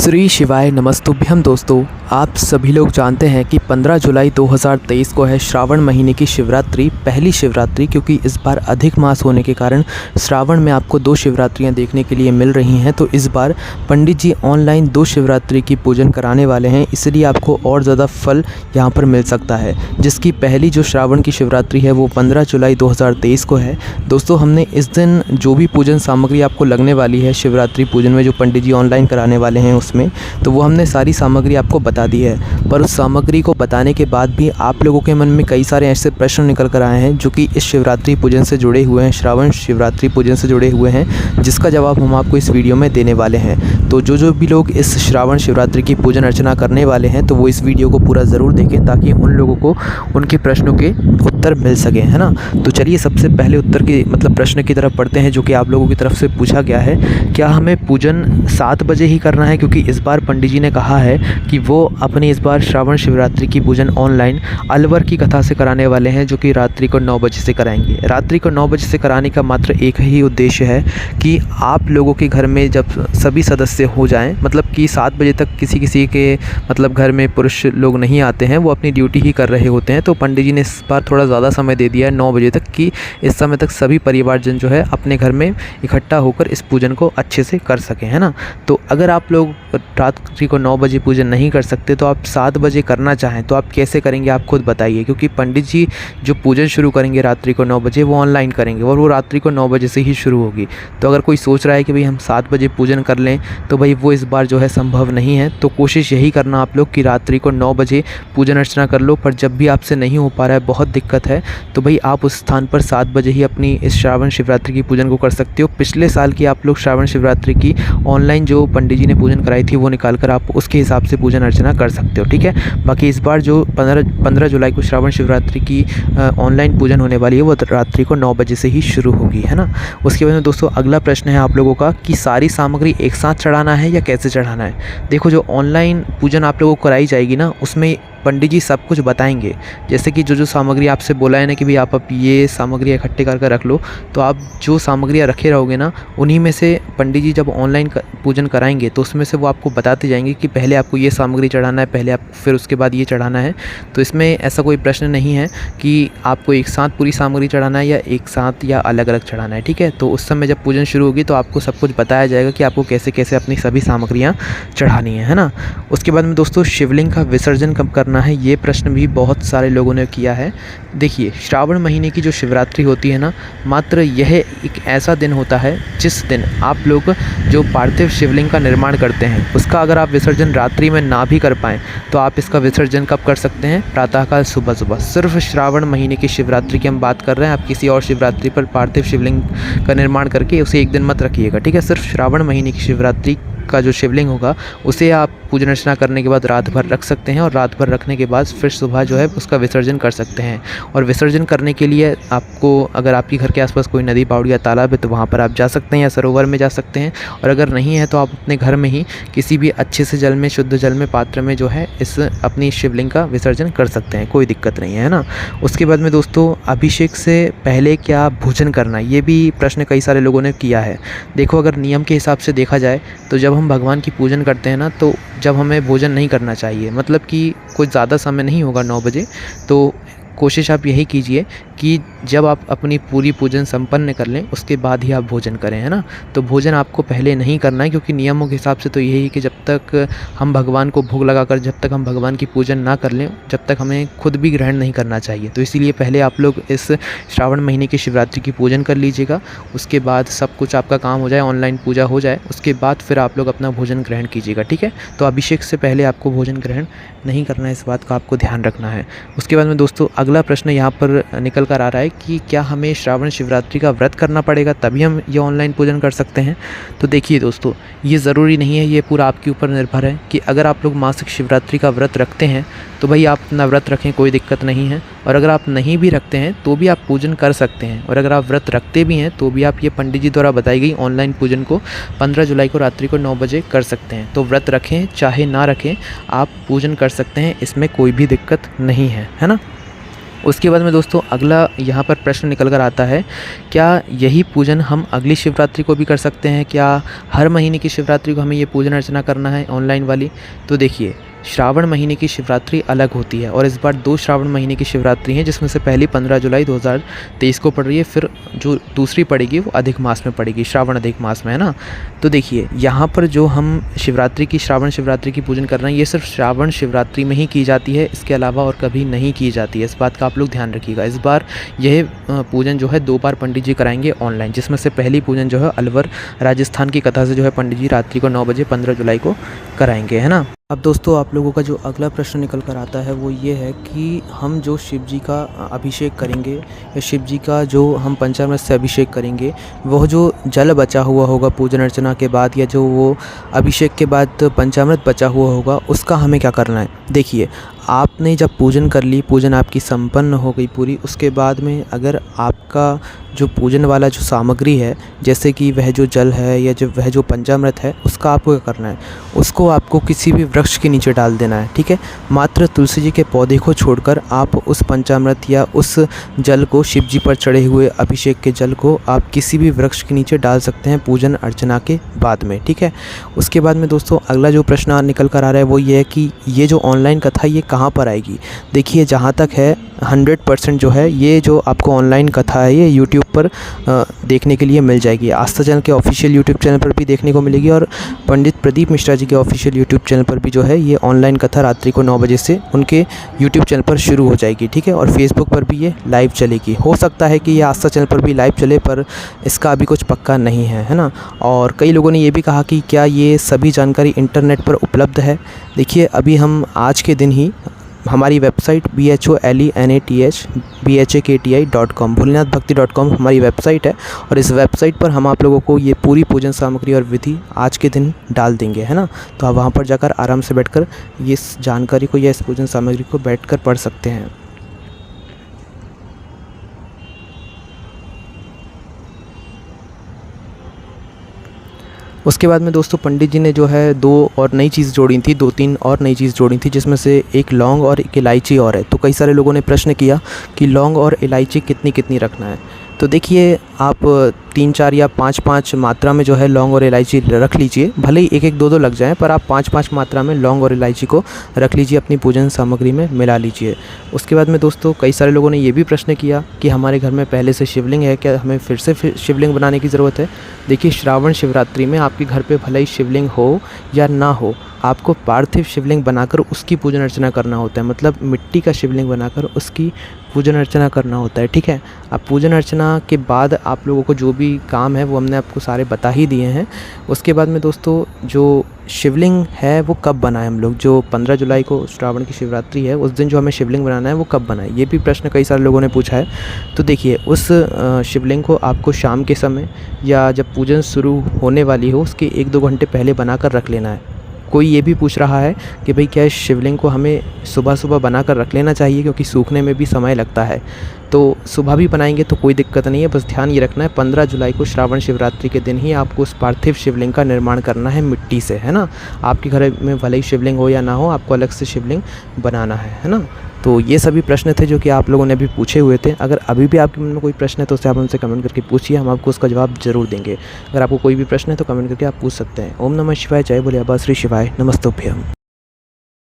श्री शिवाय नमस्तुभ्यम। दोस्तों, आप सभी लोग जानते हैं कि 15 जुलाई 2023 को है श्रावण महीने की शिवरात्रि, पहली शिवरात्रि। क्योंकि इस बार अधिक मास होने के कारण श्रावण में आपको 2 शिवरात्रियां देखने के लिए मिल रही हैं। तो इस बार पंडित जी ऑनलाइन 2 शिवरात्रि की पूजन कराने वाले हैं, इसलिए आपको और ज़्यादा फल यहाँ पर मिल सकता है। जिसकी पहली जो श्रावण की शिवरात्रि है वो 15 जुलाई 2023 को है। दोस्तों, हमने इस दिन जो भी पूजन सामग्री आपको लगने वाली है शिवरात्रि पूजन में, जो पंडित जी ऑनलाइन कराने वाले हैं उसमें, तो वो हमने सारी सामग्री आपको बता दी है। पर उस सामग्री को बताने के बाद भी आप लोगों के मन में कई सारे ऐसे प्रश्न निकल कर आए हैं जो कि इस शिवरात्रि पूजन से जुड़े हुए हैं, श्रावण शिवरात्रि पूजन से जुड़े हुए हैं, जिसका जवाब हम आपको इस वीडियो में देने वाले हैं। तो जो भी लोग इस श्रावण शिवरात्रि की पूजन अर्चना करने वाले हैं तो वो इस वीडियो को पूरा ज़रूर देखें, ताकि उन लोगों को उनके प्रश्नों के उत्तर मिल सके, है ना। तो चलिए सबसे पहले उत्तर की प्रश्न की तरफ पढ़ते हैं, जो कि आप लोगों की तरफ से पूछा गया है। क्या हमें पूजन 7 बजे ही करना है? क्योंकि इस बार पंडित जी ने कहा है कि वो अपनी इस बार श्रावण शिवरात्रि की पूजन ऑनलाइन अलवर की कथा से कराने वाले हैं, जो कि रात्रि को 9 बजे से कराएंगे। रात्रि को 9 बजे से कराने का मात्र एक ही उद्देश्य है कि आप लोगों के घर में जब सभी सदस्य हो जाएं, मतलब कि 7 बजे तक किसी के घर में पुरुष लोग नहीं आते हैं, वो अपनी ड्यूटी ही कर रहे होते हैं। तो पंडित जी ने इस बार थोड़ा ज़्यादा समय दे दिया है, 9 बजे तक, कि इस समय तक सभी परिवारजन जो है अपने घर में इकट्ठा होकर इस पूजन को अच्छे से कर सकें, है ना। तो अगर आप लोग रात्रि को 9 बजे पूजन नहीं कर सकते तो आप 7 बजे करना चाहें तो आप कैसे करेंगे, आप खुद बताइए। क्योंकि पंडित जी जो पूजन शुरू करेंगे रात्रि को 9 बजे, वो ऑनलाइन करेंगे और वो रात्रि को 9 बजे से ही शुरू होगी। तो अगर कोई सोच रहा है कि भाई हम 7 बजे पूजन कर लें, तो भाई वो इस बार जो है संभव नहीं है। तो कोशिश यही करना आप लोग कि रात्रि को 9 बजे पूजन अर्चना कर लो। पर जब भी आपसे नहीं हो पा रहा है, बहुत दिक्कत है, तो भाई आप उस स्थान पर 7 बजे ही अपनी इस श्रावण शिवरात्रि की पूजन को कर सकते हो। पिछले साल की आप लोग श्रावण शिवरात्रि की ऑनलाइन जो पंडित जी ने पूजन कराई थी वो निकाल कर आप उसके हिसाब से पूजन अर्चना कर सकते हो, ठीक है। बाकी इस बार जो 15 जुलाई को श्रावण शिवरात्रि की ऑनलाइन पूजन होने वाली है वो रात्रि को 9 बजे से ही शुरू होगी, है ना। उसके बाद में दोस्तों अगला प्रश्न है आप लोगों का कि सारी सामग्री एक साथ चढ़ाना है या कैसे चढ़ाना है। देखो, जो ऑनलाइन पूजन आप लोगों को कराई जाएगी ना, उसमें पंडित जी सब कुछ बताएंगे। जैसे कि जो सामग्री आपसे बोला है ना कि भाई आप ये सामग्री इकट्ठे करके रख लो, तो आप जो सामग्रियाँ रखे रहोगे ना, उन्हीं में से पंडित जी जब ऑनलाइन पूजन कराएंगे तो उसमें से वो आपको बताते जाएंगे कि पहले आपको ये सामग्री चढ़ाना है, पहले आप फिर उसके बाद ये चढ़ाना है। तो इसमें ऐसा कोई प्रश्न नहीं है कि आपको एक साथ पूरी सामग्री चढ़ाना है या एक साथ या अलग अलग चढ़ाना है, ठीक है। तो उस समय जब पूजन शुरू होगी तो आपको सब कुछ बताया जाएगा कि आपको कैसे कैसे अपनी सभी सामग्रियाँ चढ़ानी है ना। उसके बाद में दोस्तों शिवलिंग का विसर्जन कब करना है, ये प्रश्न भी बहुत सारे लोगों ने किया है। देखिए, श्रावण महीने की जो शिवरात्रि होती है ना, मात्र यह एक ऐसा दिन होता है जिस दिन आप लोग जो पार्थिव शिवलिंग का निर्माण करते हैं उसका अगर आप विसर्जन रात्रि में ना भी कर पाएँ तो आप इसका विसर्जन कब कर सकते हैं, प्रातःकाल सुबह सुबह। सिर्फ श्रावण महीने की शिवरात्रि की हम बात कर रहे हैं। आप किसी और शिवरात्रि पर पार्थिव शिवलिंग का निर्माण करके उसे एक दिन मत रखिएगा, ठीक है। सिर्फ श्रावण महीने की शिवरात्रि का जो शिवलिंग होगा उसे आप पूजन अर्चना करने के बाद रात भर रख सकते हैं, और रात भर रखने के बाद फिर सुबह जो है उसका विसर्जन कर सकते हैं। और विसर्जन करने के लिए आपको, अगर आपके घर के आसपास कोई नदी, बावड़ी या तालाब है तो वहाँ पर आप जा सकते हैं या सरोवर में जा सकते हैं। और अगर नहीं है तो आप अपने घर में ही किसी भी अच्छे से जल में, शुद्ध जल में, पात्र में जो है इस अपनी शिवलिंग का विसर्जन कर सकते हैं, कोई दिक्कत नहीं है ना। उसके बाद में दोस्तों अभिषेक से पहले क्या भोजन करना, ये भी प्रश्न कई सारे लोगों ने किया है। देखो, अगर नियम के हिसाब से देखा जाए तो जब हम भगवान की पूजन करते हैं ना, तो जब हमें भोजन नहीं करना चाहिए, मतलब कि कोई ज़्यादा समय नहीं होगा 9 बजे, तो कोशिश आप यही कीजिए कि जब आप अपनी पूरी पूजन संपन्न कर लें उसके बाद ही आप भोजन करें, है ना। तो भोजन आपको पहले नहीं करना है, क्योंकि नियमों के हिसाब से तो यही है कि जब तक हम भगवान को भोग लगाकर, जब तक हम भगवान की पूजन ना कर लें, जब तक हमें खुद भी ग्रहण नहीं करना चाहिए। तो इसीलिए पहले आप लोग इस श्रावण महीने की शिवरात्रि की पूजन कर लीजिएगा। उसके बाद सब कुछ आपका काम हो जाए, ऑनलाइन पूजा हो जाए, उसके बाद फिर आप लोग अपना भोजन ग्रहण कीजिएगा, ठीक है। तो अभिषेक से पहले आपको भोजन ग्रहण नहीं करना है, इस बात का आपको ध्यान रखना है। उसके बाद में दोस्तों अगला प्रश्न यहाँ पर निकल कर आ रहा है कि क्या हमें श्रावण शिवरात्रि का व्रत करना पड़ेगा तभी हम ये ऑनलाइन पूजन कर सकते हैं। तो देखिए दोस्तों, ये ज़रूरी नहीं है, ये पूरा आपके ऊपर निर्भर है कि अगर आप लोग मासिक शिवरात्रि का व्रत रखते हैं तो भाई आप अपना व्रत रखें, कोई दिक्कत नहीं है। और अगर आप नहीं भी रखते हैं तो भी आप पूजन कर सकते हैं। और अगर आप व्रत रखते भी हैं तो भी आप ये पंडित जी द्वारा बताई गई ऑनलाइन पूजन को 15 जुलाई को रात्रि को 9 बजे कर सकते हैं। तो व्रत रखें चाहे ना रखें, आप पूजन कर सकते हैं, इसमें कोई भी दिक्कत नहीं है, है ना। उसके बाद में दोस्तों अगला यहाँ पर प्रश्न निकल कर आता है, क्या यही पूजन हम अगली शिवरात्रि को भी कर सकते हैं? क्या हर महीने की शिवरात्रि को हमें ये पूजन अर्चना करना है ऑनलाइन वाली? तो देखिए, श्रावण महीने की शिवरात्रि अलग होती है और इस बार 2 श्रावण महीने की शिवरात्रि हैं, जिसमें से पहली 15 जुलाई 2023 को पड़ रही है, फिर जो दूसरी पड़ेगी वो अधिक मास में पड़ेगी, श्रावण अधिक मास में, है ना। तो देखिए, यहाँ पर जो हम शिवरात्रि की श्रावण शिवरात्रि की पूजन कर रहे हैं, ये सिर्फ श्रावण शिवरात्रि में ही की जाती है, इसके अलावा और कभी नहीं की जाती है। इस बात का आप लोग ध्यान रखिएगा। इस बार यह पूजन जो है 2 बार पंडित जी कराएंगे ऑनलाइन, जिसमें से पहली पूजन जो है अलवर राजस्थान की कथा से जो है पंडित जी रात्रि को 9 बजे 15 जुलाई को कराएंगे, है ना। अब दोस्तों आप लोगों का जो अगला प्रश्न निकल कर आता है वो ये है कि हम जो शिव जी का अभिषेक करेंगे या शिव जी का जो हम पंचामृत से अभिषेक करेंगे, वह जो जल बचा हुआ होगा पूजन अर्चना के बाद या जो वो अभिषेक के बाद पंचामृत बचा हुआ होगा, उसका हमें क्या करना है? देखिए, आपने जब पूजन कर ली, पूजन आपकी संपन्न हो गई पूरी, उसके बाद में अगर आपका जो पूजन वाला जो सामग्री है, जैसे कि वह जो जल है या जो वह जो पंचामृत है, उसका आपको क्या करना है? उसको आपको किसी भी वृक्ष के नीचे डाल देना है, ठीक है। मात्र तुलसी जी के पौधे को छोड़कर आप उस पंचामृत या उस जल को, शिव जी पर चढ़े हुए अभिषेक के जल को आप किसी भी वृक्ष के नीचे डाल सकते हैं पूजन अर्चना के बाद में, ठीक है। उसके बाद में दोस्तों अगला जो प्रश्न निकल कर आ रहा है वो ये है कि ये जो ऑनलाइन कथा ये कहाँ पर आएगी? देखिए, जहाँ तक है 100% जो है ये जो आपको ऑनलाइन कथा है ये यूट्यूब पर देखने के लिए मिल जाएगी। आस्था चैनल के ऑफिशियल यूट्यूब चैनल पर भी देखने को मिलेगी और पंडित प्रदीप मिश्रा जी के ऑफिशियल यूट्यूब चैनल पर भी जो है ये ऑनलाइन कथा रात्रि को 9 बजे से उनके यूट्यूब चैनल पर शुरू हो जाएगी, ठीक है। और फेसबुक पर भी ये लाइव चलेगी। हो सकता है कि ये आस्था चैनल पर भी लाइव चले, पर इसका अभी कुछ पक्का नहीं है ना। और कई लोगों ने ये भी कहा कि क्या ये सभी जानकारी इंटरनेट पर उपलब्ध है? देखिए, अभी हम आज के दिन ही हमारी वेबसाइट BHOLENATH भोलेनाथभक्ति.com हमारी वेबसाइट है और इस वेबसाइट पर हम आप लोगों को ये पूरी पूजन सामग्री और विधि आज के दिन डाल देंगे, है ना। तो आप वहाँ पर जाकर आराम से बैठकर इस जानकारी को या इस पूजन सामग्री को बैठकर पढ़ सकते हैं। उसके बाद में दोस्तों पंडित जी ने जो है 2 और नई चीज़ जोड़ी थी, 2-3 और नई चीज़ जोड़ी थी, जिसमें से एक लौंग और एक इलायची और है। तो कई सारे लोगों ने प्रश्न किया कि लौंग और इलायची कितनी कितनी रखना है। तो देखिए, आप 3-4 या 5-5 मात्रा में जो है लौंग और इलायची रख लीजिए। भले ही 1-1 2-2 लग जाएं, पर आप 5-5 मात्रा में लौंग और इलायची को रख लीजिए, अपनी पूजन सामग्री में मिला लीजिए। उसके बाद में दोस्तों कई सारे लोगों ने ये भी प्रश्न किया कि हमारे घर में पहले से शिवलिंग है, क्या हमें फिर से शिवलिंग बनाने की ज़रूरत है? देखिए, श्रावण शिवरात्रि में आपके घर पे भले ही शिवलिंग हो या ना हो, आपको पार्थिव शिवलिंग बनाकर उसकी पूजन अर्चना करना होता है। मतलब मिट्टी का शिवलिंग बनाकर उसकी पूजन अर्चना करना होता है, ठीक है। अब पूजन अर्चना के बाद आप लोगों को जो भी काम है वो हमने आपको सारे बता ही दिए हैं। उसके बाद में दोस्तों जो शिवलिंग है वो कब बनाएं हम लोग? जो 15 जुलाई को श्रावण की शिवरात्रि है, उस दिन जो हमें शिवलिंग बनाना है वो कब बनाएं? ये भी प्रश्न कई सारे लोगों ने पूछा है। तो देखिए, उस शिवलिंग को आपको शाम के समय या जब पूजन शुरू होने वाली हो उसके 1-2 घंटे पहले बनाकर रख लेना है। कोई ये भी पूछ रहा है कि भाई क्या इस शिवलिंग को हमें सुबह सुबह बनाकर रख लेना चाहिए, क्योंकि सूखने में भी समय लगता है। तो सुबह भी बनाएंगे तो कोई दिक्कत नहीं है, बस ध्यान ये रखना है 15 जुलाई को श्रावण शिवरात्रि के दिन ही आपको उस पार्थिव शिवलिंग का निर्माण करना है मिट्टी से, है ना। आपके घर में भले ही शिवलिंग हो या ना हो, आपको अलग से शिवलिंग बनाना है ना। तो ये सभी प्रश्न थे जो कि आप लोगों ने अभी पूछे हुए थे। अगर अभी भी आपके मन में कोई प्रश्न है तो उसे आप हमसे कमेंट करके पूछिए, हम आपको उसका जवाब जरूर देंगे। अगर आपको कोई भी प्रश्न है तो कमेंट करके आप पूछ सकते हैं। ओम नमः शिवाय, जय बोले बाबा श्री शिवाय, नमस्तुभ्यम।